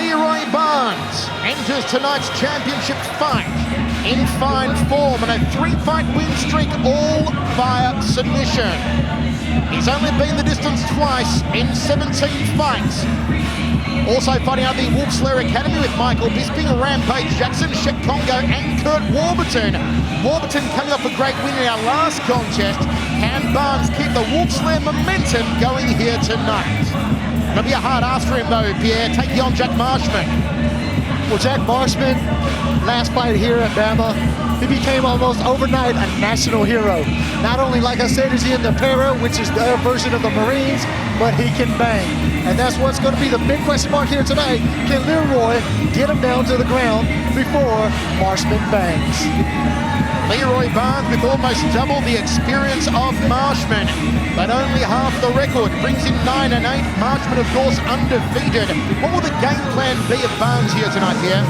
Leeroy Barnes enters tonight's championship fight in fine form and a 3-fight win streak, all via submission. He's only been the distance twice in 17 fights. Also fighting out the Wolfslayer Academy with Michael Bisping, Rampage Jackson, Shek Congo and Kurt Warburton. Warburton coming off a great win in our last contest. Can Barnes keep the Wolfslayer momentum going here tonight? It'll be a hard ask for him though, Pierre. Take you on Jack Marshman. Well, Jack Marshman, last fight here at BAMMA, he became almost overnight a national hero. Not only, like I said, is he in the para, which is their version of the Marines, but he can bang. And that's what's going to be the big question mark here tonight. Can Leeroy get him down to the ground before Marshman bangs? Leeroy Barnes with almost double the experience of Marshman, but only half the record, brings in 9-8. Marshman, of course, undefeated. What will the game plan be of Barnes here tonight, Pierre?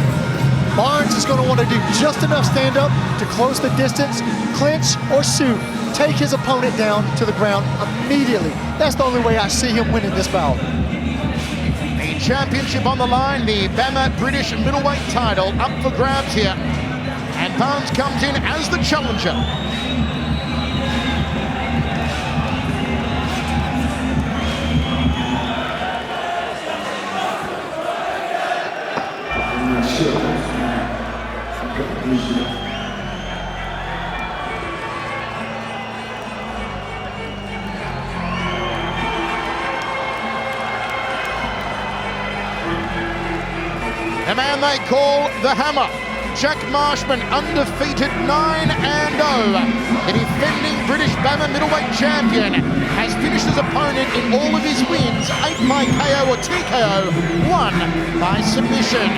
Barnes is going to want to do just enough stand-up to close the distance, clinch or shoot, take his opponent down to the ground immediately. That's the only way I see him winning this bout. The championship on the line, the BAMMA British Middleweight title up for grabs here. And Barnes comes in as the challenger. The man they call the Hammer, Jack Marshman, undefeated 9-0. The defending British BAMMA middleweight champion has finished his opponent in all of his wins, 8 by KO or TKO, 1 by submission.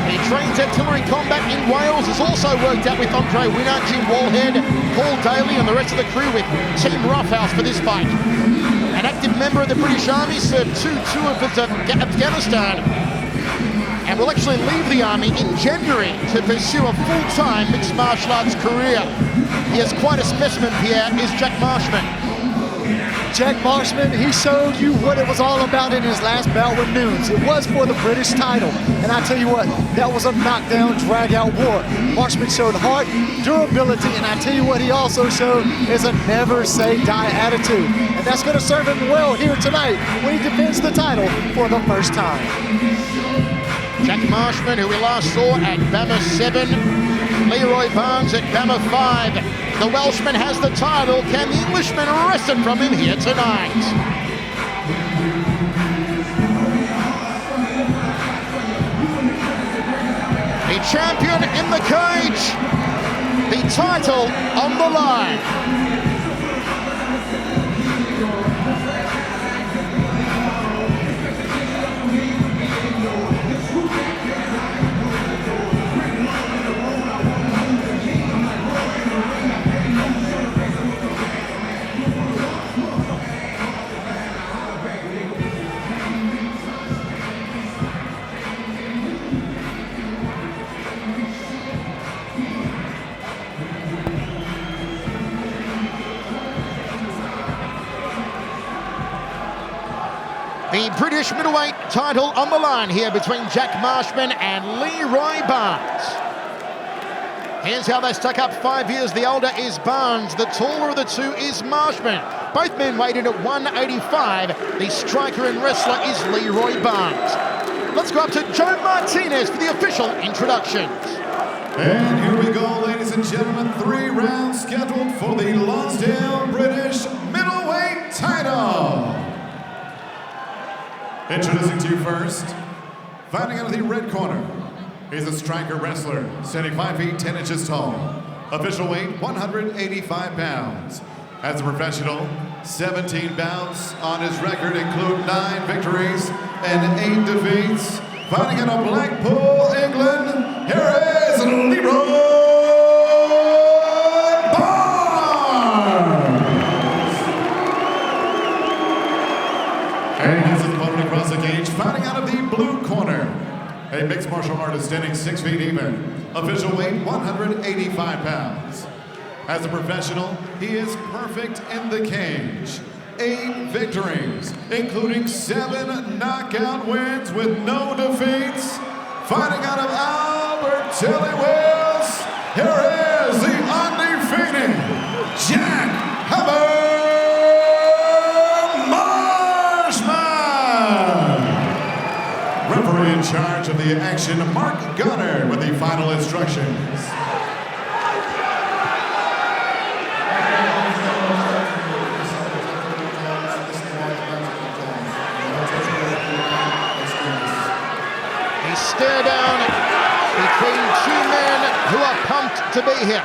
He trains artillery combat in Wales, has also worked out with Andre Winner, Jim Wallhead, Paul Daly and the rest of the crew with Team Roughhouse for this fight. An active member of the British Army, served 2 tours of Afghanistan, and will actually leave the Army in January to pursue a full-time mixed martial arts career. He is quite a specimen, Pierre, is Jack Marshman. Jack Marshman, he showed you what it was all about in his last bout with Nunes. It was for the British title. And I tell you what, that was a knockdown, drag-out war. Marshman showed heart, durability, and I tell you what he also showed is a never-say-die attitude. And that's going to serve him well here tonight when he defends the title for the first time. Jack Marshman, who we last saw at BAMMA 7, Leeroy Barnes at BAMMA 5. The Welshman has the title. Can the Englishman wrest it from him here tonight? The champion in the cage. The title on the line. The British middleweight title on the line here between Jack Marshman and Leeroy Barnes. Here's how they stack up 5 years. The older is Barnes. The taller of the two is Marshman. Both men weighed in at 185. The striker and wrestler is Leeroy Barnes. Let's go up to Joe Martinez for the official introductions. And here we go, ladies and gentlemen. 3 rounds scheduled for the Lonsdale British middleweight title. Introducing to you first, fighting out of the red corner, is a striker wrestler, standing 5 feet 10 inches tall. Official weight, 185 pounds. As a professional, 17 bouts on his record include 9 victories and 8 defeats. Fighting out of Blackpool, England, here is Leeroy Barnes! And his opponent across the cage, fighting out of the blue corner, a mixed martial artist standing 6 feet even. Official weight, 185 pounds. As a professional, he is perfect in the cage. 8 victories, including 7 knockout wins with no defeats. Fighting out of Albert Tilly, Wales, here is the undefeated Jack Marshman. Referee in charge of the action, Mark Gunner, with the final instructions. Stare down between two men who are pumped to be here.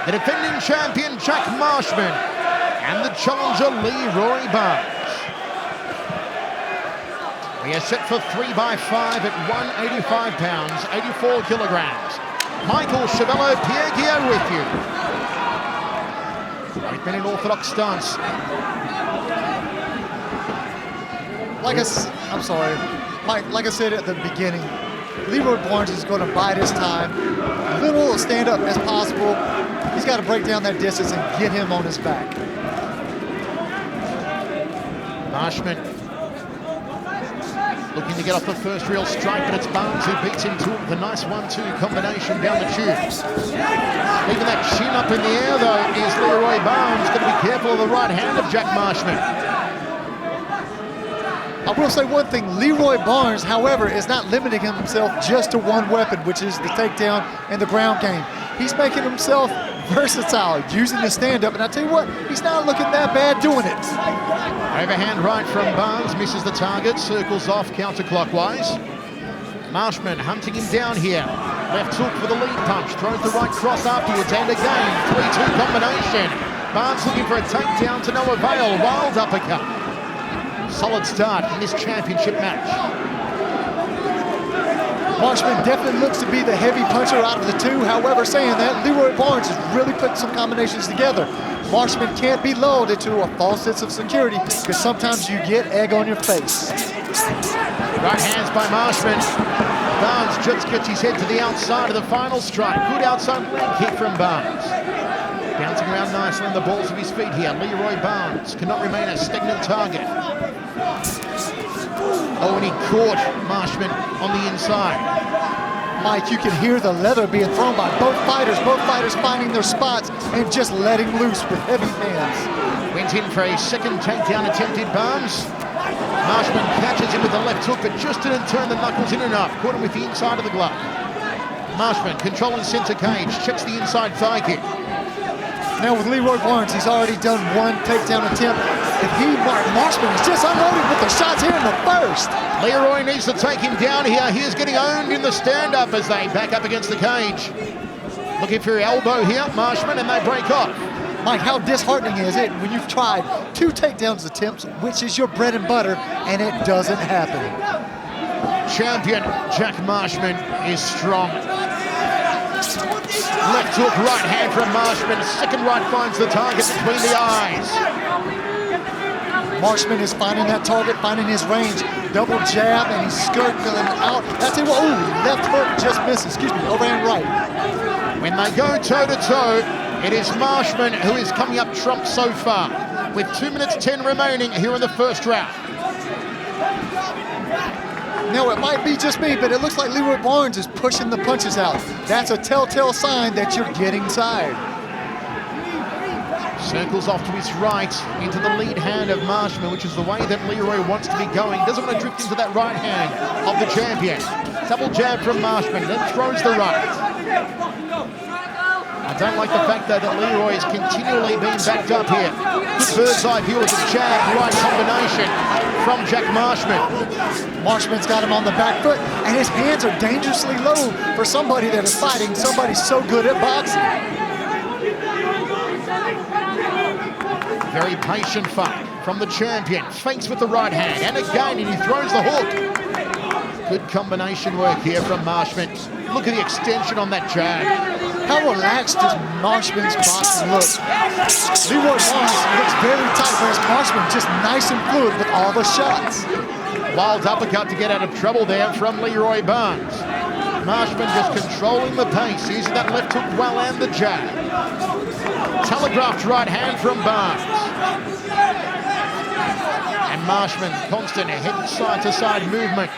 The defending champion Jack Marshman and the challenger Leeroy Barnes. We are set for 3x5 at 185 pounds, 84 kilograms. Michael Chavello Pierguier with you. We've been in orthodox stance. I'm sorry. Mike, like I said at the beginning, Leeroy Barnes is going to bide his time. Little stand up as possible. He's got to break down that distance and get him on his back. Marshman looking to get off the first real strike, but it's Barnes who beats him to it with a nice 1-2 combination down the tubes. Leaving that chin up in the air, though, is Leeroy Barnes. Got to be careful of the right hand of Jack Marshman. I will say one thing, Leeroy Barnes, however, is not limiting himself just to one weapon, which is the takedown and the ground game. He's making himself versatile, using the stand-up, and I tell you what, he's not looking that bad doing it. Overhand right from Barnes, misses the target, circles off counterclockwise. Marshman hunting him down here. Left hook for the lead punch, throws the right cross afterwards, and again, 3-2 combination. Barnes looking for a takedown to no avail, wild uppercut. Solid start in this championship match. Marshman definitely looks to be the heavy puncher out of the two. However, saying that, Leeroy Barnes is really putting some combinations together. Marshman can't be lulled into a false sense of security because sometimes you get egg on your face. Right hands by Marshman. Barnes just gets his head to the outside of the final strike. Good outside leg kick from Barnes. Bouncing around nicely on the balls of his feet here. Leeroy Barnes cannot remain a stagnant target. Oh, and he caught Marshman on the inside. Mike, you can hear the leather being thrown by both fighters finding their spots and just letting loose with heavy hands. Went in for a second takedown attempted, Barnes. Marshman catches him with the left hook, but just didn't turn the knuckles in enough. Caught him with the inside of the glove. Marshman controlling center cage, checks the inside thigh kick. Now with Leeroy Barnes, he's already done one takedown attempt. If Marshman is just unloaded with the shots here in the first. Leeroy needs to take him down here. He is getting owned in the stand-up as they back up against the cage. Looking for your elbow here, Marshman, and they break off. Mike, how disheartening is it when you've tried 2 takedowns attempts, which is your bread and butter, and it doesn't happen? Champion Jack Marshman is strong. Left hook, right hand from Marshman. Second right finds the target between the eyes. Marshman is finding that target, finding his range. Double jab, and he's skirting out. That's it. Oh, left hook just misses. Excuse me, overhand right. When they go toe-to-toe, it is Marshman who is coming up trump so far, with 2 minutes 10 remaining here in the first round. Now, it might be just me, but it looks like Leeroy Barnes is pushing the punches out. That's a telltale sign that you're getting tired. Circles off to his right into the lead hand of Marshman, which is the way that Leeroy wants to be going. Doesn't want to drift into that right hand of the champion. Double jab from Marshman, then throws the right. I don't like the fact, though, that Leeroy is continually being backed up here. Good bird's eye view of the jab, right combination from Jack Marshman. Marshman's got him on the back foot, and his hands are dangerously low for somebody that is fighting somebody so good at boxing. Very patient fight from the champion. Fakes with the right hand, and again, and he throws the hook. Good combination work here from Marshman. Look at the extension on that jab. How relaxed does Marshman's boxing look? Leeroy Barnes looks very tight, whereas Marshman just nice and fluid with all the shots. Wild uppercut to get out of trouble there from Leeroy Barnes. Marshman just controlling the pace, using that left hook well and the jab. Telegraphed right hand from Barnes. Marshman, constant head side to side movement.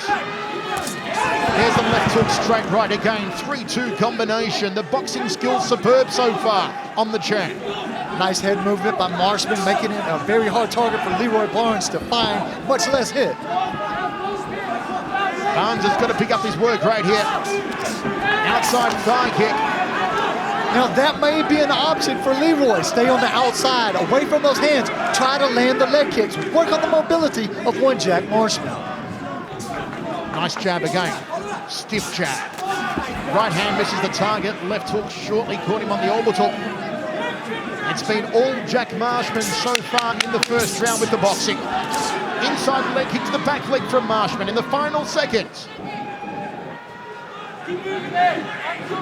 There's the left hook, straight right again. 3-2 combination. The boxing skills superb so far on the champ. Nice head movement by Marshman, making it a very hard target for Leeroy Barnes to find, much less hit. Barnes has got to pick up his work right here. Outside thigh kick. Now that may be an option for Leeroy. Stay on the outside, away from those hands. Try to land the leg kicks. Work on the mobility of one Jack Marshman. Nice jab again. Stiff jab. Right hand misses the target. Left hook shortly caught him on the orbital. It's been all Jack Marshman so far in the first round with the boxing. Inside leg kick to the back leg from Marshman in the final seconds.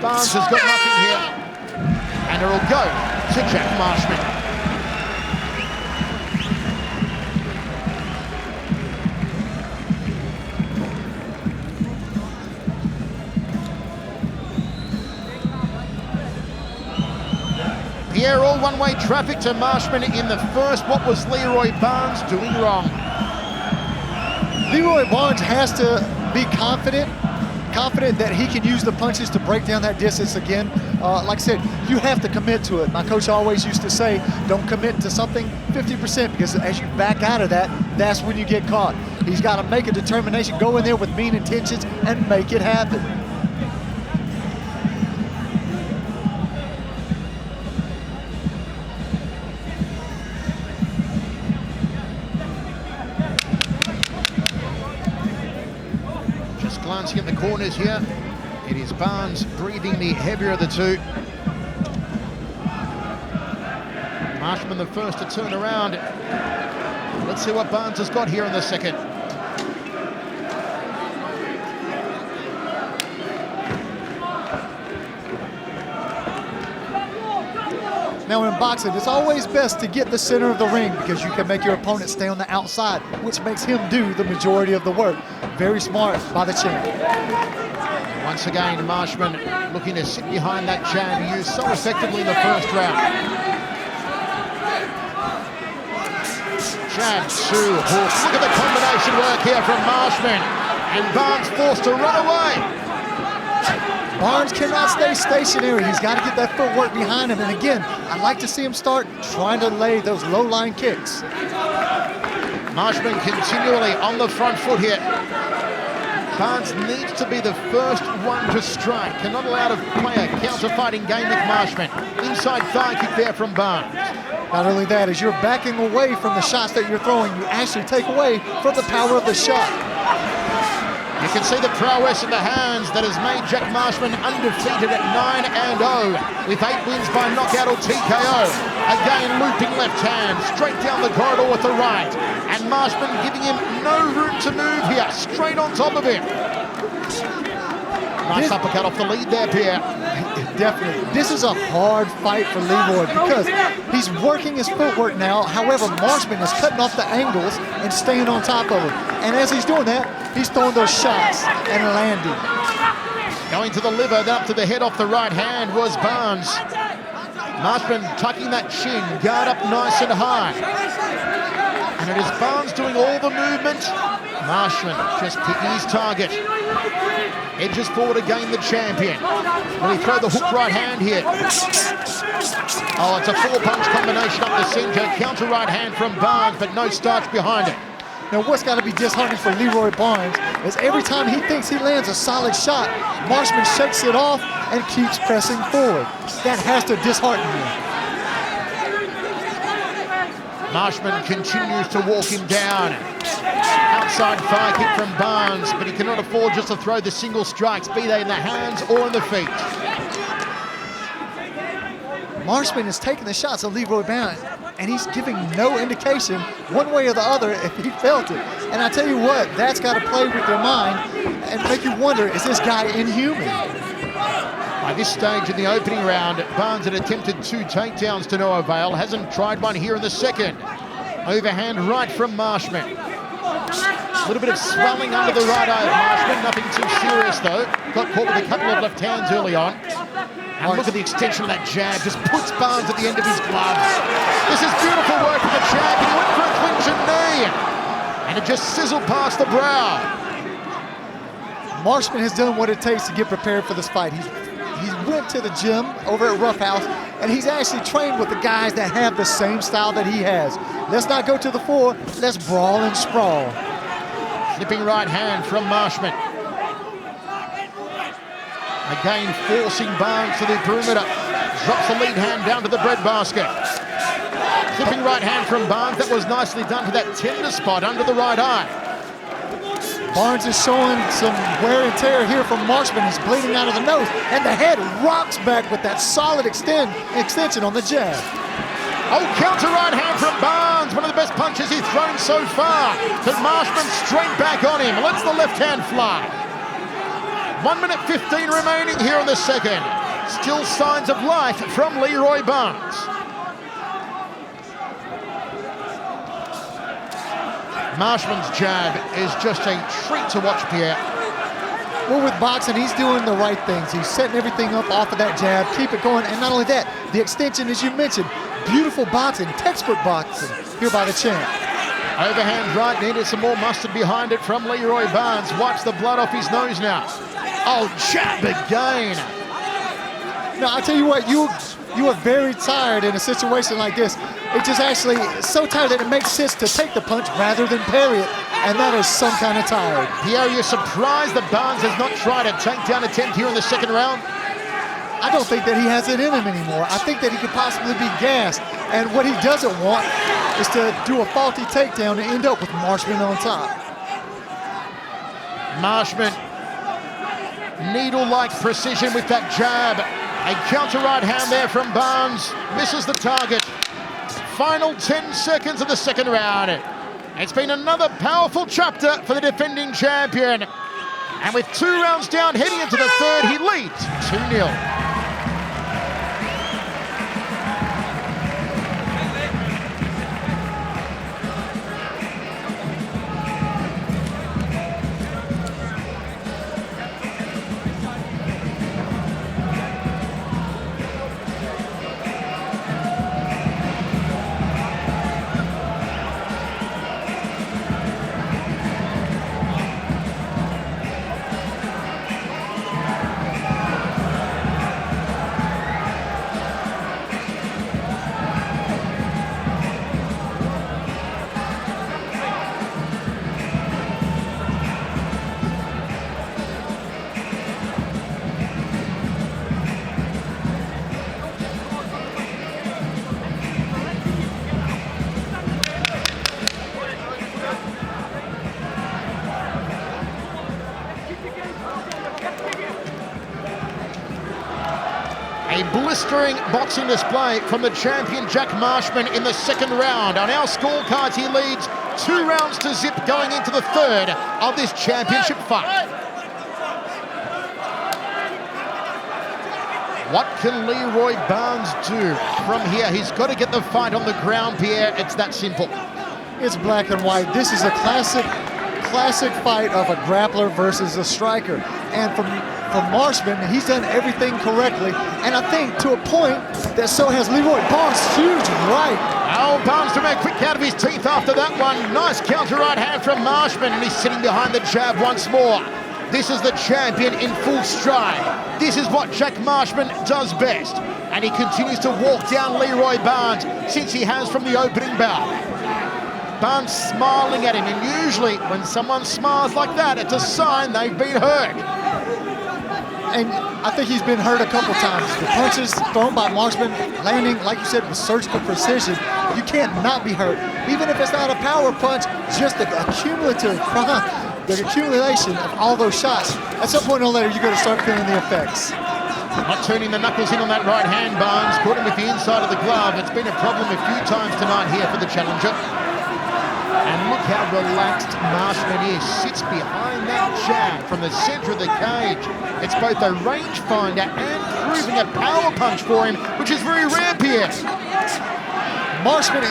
Barnes has got nothing here. And it'll go to Jack Marshman. Pierre, all one-way traffic to Marshman in the first. What was Leeroy Barnes doing wrong? Leeroy Barnes has to be confident that he can use the punches to break down that distance again. Like I said, you have to commit to it. My coach always used to say, don't commit to something 50%, because as you back out of that, that's when you get caught. He's got to make a determination, go in there with mean intentions, and make it happen. Glancing at the corners here, it is Barnes breathing the heavier of the two. Marshman the first to turn around. Let's see what Barnes has got here in the second. Now in boxing, it's always best to get the center of the ring, because you can make your opponent stay on the outside, which makes him do the majority of the work. Very smart by the champ. Once again, Marshman looking to sit behind that jab he used so effectively in the first round. Jab to hook. Look at the combination work here from Marshman. And Barnes forced to run away. Barnes cannot stay stationary. He's got to get that footwork behind him. And again, I'd like to see him start trying to lay those low-line kicks. Marshman continually on the front foot here. Barnes needs to be the first one to strike. Cannot allow to play a counter-fighting game with Marshman. Inside thigh kick there from Barnes. Not only that, as you're backing away from the shots that you're throwing, you actually take away from the power of the shot. You can see the prowess in the hands that has made Jack Marshman undefeated at 9-0 with 8 wins by knockout or TKO. Again, looping left hand, straight down the corridor with the right. And Marshman giving him no room to move here, straight on top of him. Nice uppercut off the lead there, Pierre. Definitely. This is a hard fight for Leeroy, because he's working his footwork now. However, Marshman is cutting off the angles and staying on top of him. And as he's doing that, he's throwing those shots and landing. Going to the liver, then up to the head off the right hand was Barnes. Marshman tucking that chin, guard up nice and high. And it is Barnes doing all the movement. Marshman just picking his target. Edges forward again, the champion. Will he throw the hook right hand here? Oh, it's a 4-punch combination up the center. Counter right hand from Barnes, but no starch behind it. Now what's got to be disheartening for Leeroy Barnes is every time he thinks he lands a solid shot, Marshman shakes it off and keeps pressing forward. That has to dishearten him. Marshman continues to walk him down. Outside thigh kick from Barnes, but he cannot afford just to throw the single strikes, be they in the hands or in the feet. Marshman is taking the shots of Leeroy Barnes, and he's giving no indication one way or the other if he felt it. And I tell you what, that's got to play with your mind and make you wonder, is this guy inhuman? By this stage in the opening round, Barnes had attempted 2 takedowns to no avail, hasn't tried one here in the second. Overhand right from Marshman. A little bit of swelling under the right eye of Marshman, nothing too serious though. Got caught with a couple of left hands early on. And look at the extension of that jab, just puts Barnes at the end of his gloves. This is beautiful work from the champion. He went for a clinch and knee. And it just sizzled past the brow. Marshman has done what it takes to get prepared for this fight. He went to the gym over at Rough House, and he's actually trained with the guys that have the same style that he has. Let's not go to the floor. Let's brawl and sprawl. Slipping right hand from Marshman. Again, forcing Barnes to the perimeter. Drops the lead hand down to the breadbasket. Slipping right hand from Barnes. That was nicely done to that tender spot under the right eye. Barnes is showing some wear and tear here from Marshman. He's bleeding out of the nose, and the head rocks back with that solid extension on the jab. Oh, counter right hand from Barnes. One of the best punches he's thrown so far. But Marshman straight back on him. Lets the left hand fly. 1 minute 15 remaining here in the second. Still signs of life from Leeroy Barnes. Marshman's jab is just a treat to watch, Pierre. Well, with boxing, he's doing the right things. He's setting everything up off of that jab, keep it going, and not only that, the extension, as you mentioned, beautiful boxing, textbook boxing here by the champ. Overhand right, needed some more mustard behind it from Leeroy Barnes. Wipes the blood off his nose now. Oh, jab again. Now, I tell you what, you are very tired in a situation like this. It's just actually so tired that it makes sense to take the punch rather than parry it, and that is some kind of tired. Pierre, you're surprised that Barnes has not tried a takedown attempt here in the second round? I don't think that he has it in him anymore. I think that he could possibly be gassed, and what he doesn't want is to do a faulty takedown and end up with Marshman on top. Marshman, needle-like precision with that jab. A counter right hand there from Barnes. Misses the target. Final 10 seconds of the second round. It's been another powerful chapter for the defending champion. And with 2 rounds down heading into the third, he leads 2-0. A blistering boxing display from the champion Jack Marshman in the second round. On our scorecards, he leads 2 rounds to zip going into the third of this championship fight. What can Leeroy Barnes do from here? He's got to get the fight on the ground, Pierre. It's that simple. It's black and white. This is a classic fight of a grappler versus a striker. And from Marshman, he's done everything correctly. And I think to a point that so has Leeroy Barnes. Huge right. Oh, Barnes to make quick out of his teeth after that one. Nice counter right hand from Marshman, and he's sitting behind the jab once more. This is the champion in full stride. This is what Jack Marshman does best. And he continues to walk down Leeroy Barnes since he has from the opening bout. Barnes smiling at him, and usually when someone smiles like that, it's a sign they've been hurt. And I think he's been hurt a couple times. The punches thrown by Marshman landing, like you said, with surgical precision. You can't not be hurt. Even if it's not a power punch, just the accumulation of all those shots. At some point or later, you're going to start feeling the effects. Not turning the knuckles in on that right hand, Barnes. Caught him with the inside of the glove. It's been a problem a few times tonight here for the challenger. And look how relaxed Marshman is. Sits behind that jab from the center of the cage. It's both a rangefinder and proving a power punch for him, which is very rare, Pierre. Marshman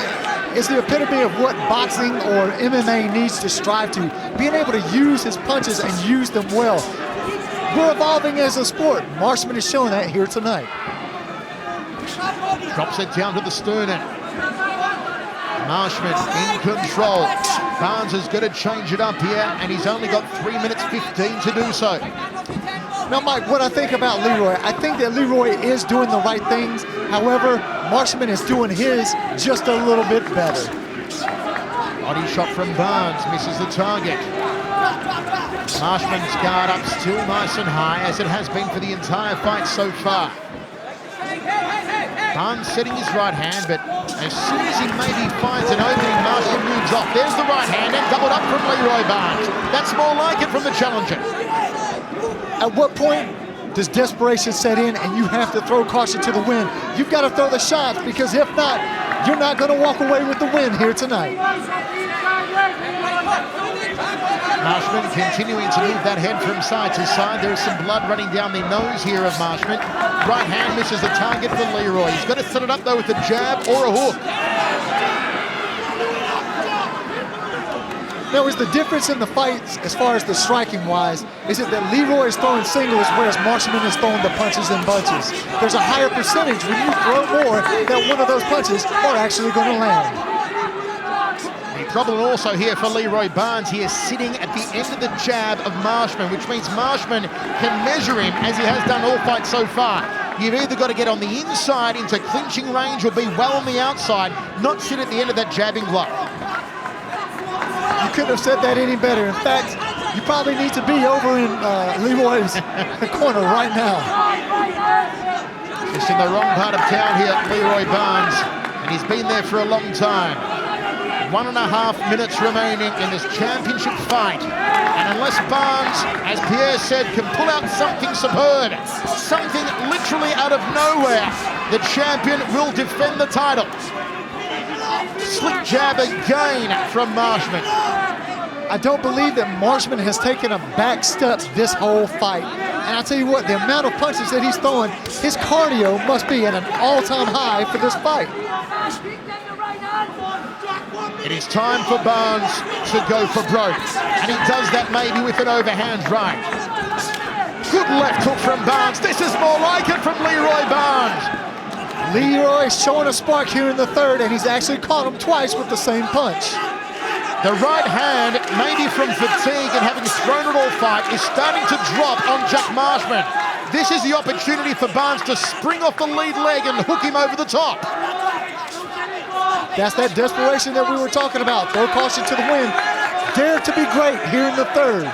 is the epitome of what boxing or MMA needs to strive to. Being able to use his punches and use them well. We're evolving as a sport. Marshman is showing that here tonight. Drops it down to the sternum. Marshman in control. Barnes has got to change it up here, and he's only got 3 minutes 15 to do so. Now, Mike, what I think about Leeroy, I think that Leeroy is doing the right things. However, Marshman is doing his just a little bit better. Body shot from Barnes, misses the target. Marshman's guard up still nice and high, as it has been for the entire fight so far. Barnes setting his right hand, but as soon as he maybe finds an opening, Marshman moves off. There's the right hand and doubled up from Leeroy Barnes. That's more like it from the challenger. At what point does desperation set in and you have to throw caution to the wind? You've got to throw the shots, because if not, you're not going to walk away with the win here tonight. Marshman continuing to move that head from side to side. There's some blood running down the nose here of Marshman. Right hand misses the target for Leeroy. He's got to set it up though with a jab or a hook. Now, is the difference in the fights, as far as the striking wise, is it that Leeroy is throwing singles, whereas Marshman is throwing the punches and bunches? There's a higher percentage when you throw more that one of those punches are actually going to land. The problem also here for Leeroy Barnes, he is sitting at the end of the jab of Marshman, which means Marshman can measure him as he has done all fights so far. You've either got to get on the inside into clinching range or be well on the outside, not sit at the end of that jabbing block. You couldn't have said that any better. In fact, you probably need to be over in Leeroy's corner right now. Just in the wrong part of town here, Leeroy Barnes, and he's been there for a long time. 1.5 minutes remaining in this championship fight. And unless Barnes, as Pierre said, can pull out something superb, something literally out of nowhere, the champion will defend the title. Slick jab again from Marshman. I don't believe that Marshman has taken a back step this whole fight. And I'll tell you what, the amount of punches that he's throwing, his cardio must be at an all-time high for this fight. It is time for Barnes to go for broke. And he does that maybe with an overhand right. Good left hook from Barnes. This is more like it from Leeroy Barnes. Leeroy showing a spark here in the third, and he's actually caught him twice with the same punch. The right hand, maybe from fatigue and having thrown it all fight, is starting to drop on Jack Marshman. This is the opportunity for Barnes to spring off the lead leg and hook him over the top. That's that desperation that we were talking about. Throw caution to the wind. Dare to be great here in the third.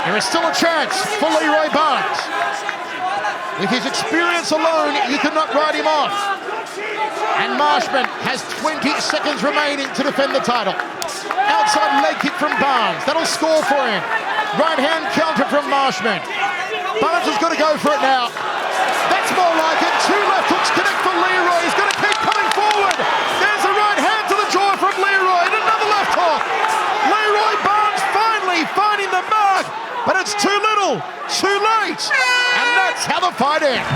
There is still a chance for Leeroy Barnes. With his experience alone, you cannot write him off. And Marshman has 20 seconds remaining to defend the title. Outside leg kick from Barnes. That'll score for him. Right hand counter from Marshman. Barnes has got to go for it now. That's more like it. Two left hooks connect for Leeroy. He's got to keep coming forward. There's a right hand to the jaw from Leeroy. And another left hook. Leeroy Barnes finally finding the mark. But it's too little, too late. And that's how the fight ends.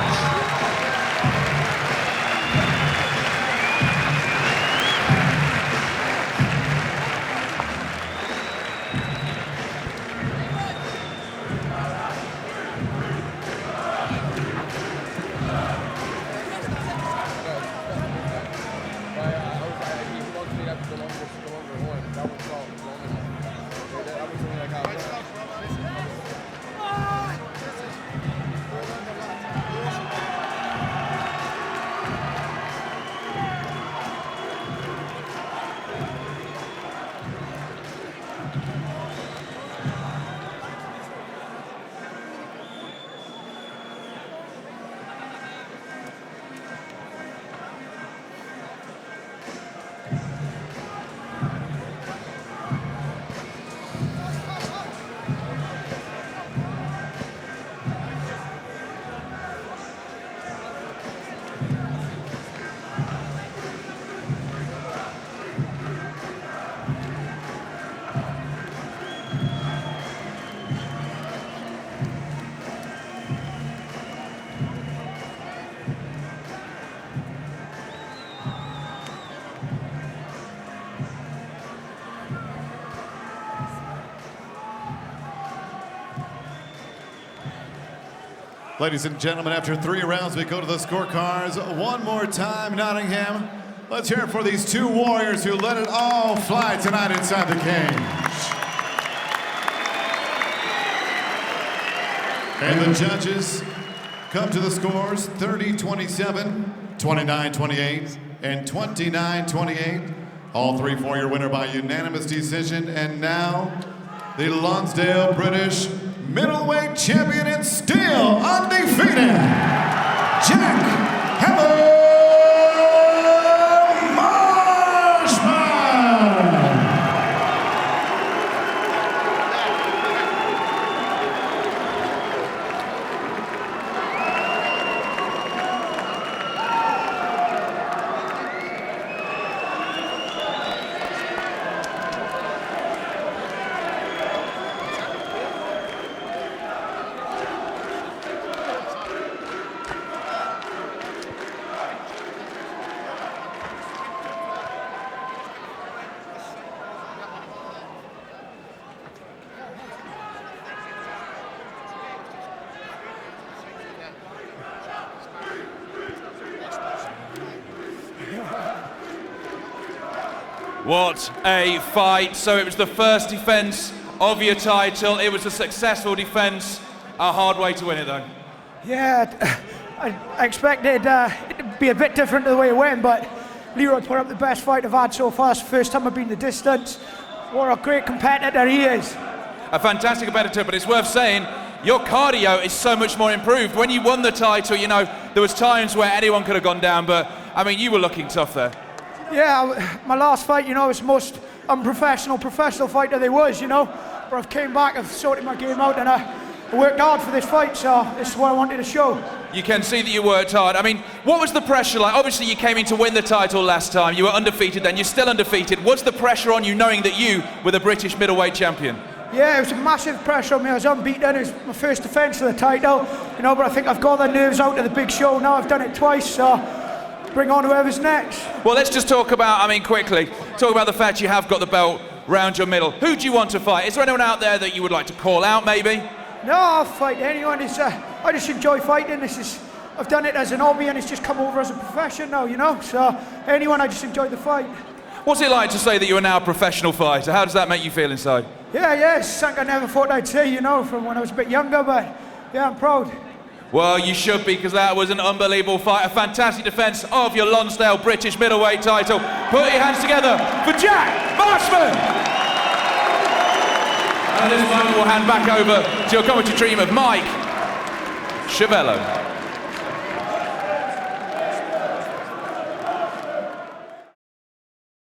Ladies and gentlemen, after 3 rounds, we go to the scorecards one more time. Nottingham, Let's hear it for these two warriors who let it all fly tonight inside the cage. And the judges come to the scores 30-27, 29-28, and 29-28. All three for your winner by unanimous decision. And now, the Lonsdale British Middleweight Champion and still undefeated, Jack Hammer! What a fight. So it was the first defense of your title. It was a successful defense. A hard way to win it, though. Yeah, I expected it to be a bit different to the way it went, but Leeroy put up the best fight I've had so far. It's the first time I've been the distance. What a great competitor he is. A fantastic competitor, but it's worth saying your cardio is so much more improved. When you won the title, you know, there was times where anyone could have gone down, but I mean, you were looking tough there. Yeah, my last fight, you know, was the most unprofessional, professional fighter there was, you know. But I've came back, I've sorted my game out, and I worked hard for this fight, so this is what I wanted to show. You can see that you worked hard. I mean, what was the pressure like? Obviously, you came in to win the title last time. You were undefeated then, you're still undefeated. What's the pressure on you knowing that you were the British middleweight champion? Yeah, it was a massive pressure on me. I was unbeaten. It was my first defence of the title, you know, but I think I've got the nerves out of the big show now. I've done it twice, so bring on whoever's next. Well, let's just talk about, I mean, quickly, talk about the fact you have got the belt round your middle. Who do you want to fight? Is there anyone out there that you would like to call out, maybe? No, I'll fight anyone. I just enjoy fighting. I've done it as an hobby, and it's just come over as a profession now, you know? So, anyone, I just enjoy the fight. What's it like to say that you are now a professional fighter? How does that make you feel inside? Yeah, it's something I never thought I'd say, you know, from when I was a bit younger, but yeah, I'm proud. Well, you should be, because that was an unbelievable fight. A fantastic defence of your Lonsdale British middleweight title. Put your hands together for Jack Marshman! And at this moment, we'll hand back over to your commentary team of Mike Chiavello.